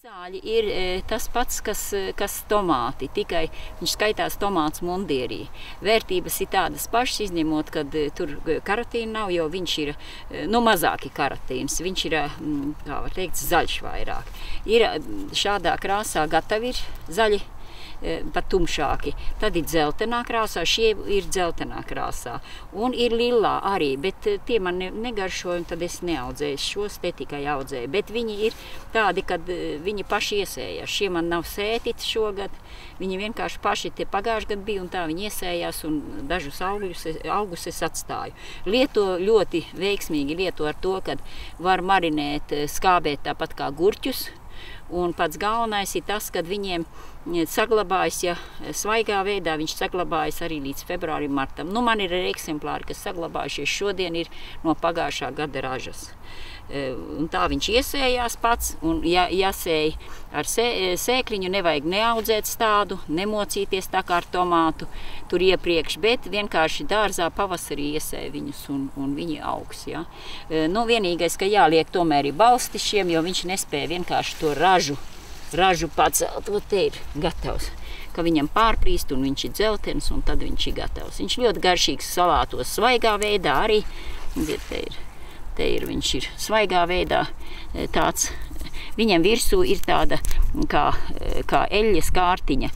Zāļi ir tas pats, kas tomāti, tikai viņš skaitās tomāts mundierī. Vērtības ir tādas pašas, izņemot, kad tur karotīna nav, jo viņš ir mazāk karotīns. Viņš ir, kā var teikt, zaļš vairāk. Ir šādā krāsā gatavi ir zaļi, pat tumšāki. Tad ir dzeltenā krāsā, šie ir dzeltenā krāsā. Un ir lilā arī, bet tie man negaršoja, un tad es neaudzēju. Šos te tikai audzēju. Bet viņi ir tādi, kad viņi paši iesējās. Šie man nav sētīti šogad. Viņi vienkārši paši te pagājuši gadu bija, un tā viņi iesējās, un dažus augus es atstāju. Lieto ļoti veiksmīgi lieto ar to, kad var marinēt, skābēt tāpat kā gurķus. Un pats galvenais ir tas, kad viņiem saglabājas, ja svaigā veidā viņš saglabājas arī līdz februārim, martam. Man ir arī eksemplāri, kas saglabājušies šodien ir no pagājušā gada ražas. Un tā viņš iesējās pats, un jāsēj ar sēkliņu, nevajag neaudzēt stādu, nemocīties tā kā ar tomātu tur iepriekš, bet vienkārši dārzā pavasarī iesēj viņus, un viņi augs. Ja? Vienīgais, ka jāliek tomēr ir balsti šiem, jo viņš nespēja vienkārši to ražu pacelt. Te ir gatavs, ka viņam pārplīst, un viņš ir dzeltens, un tad viņš ir gatavs. Viņš ļoti garšīgs salātos svaigā veidā arī. Te ir viņš ir svaigā veidā tāds. Viņam virsū ir tāda kā eļļas kārtiņa.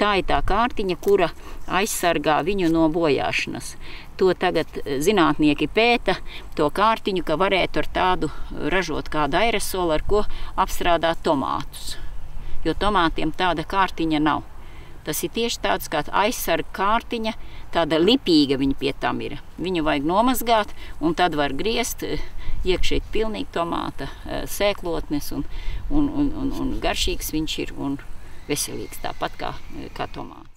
Tā ir tā kārtiņa, kura aizsargā viņu no bojāšanas. To tagad zinātnieki pēta, to kārtiņu, ka varētu ar tādu ražot kādu aerosolu, ar ko apstrādāt tomātus. Jo tomātiem tāda kārtiņa nav. Tas ir tieši tāds kā aizsarga kārtiņa, tāda lipīga viņa pie tam ir. Viņu vajag nomazgāt, un tad var griezt iekšēt pilnīgi tomāta sēklotnes, un garšīgs viņš ir un veselīgs tāpat kā tomāts.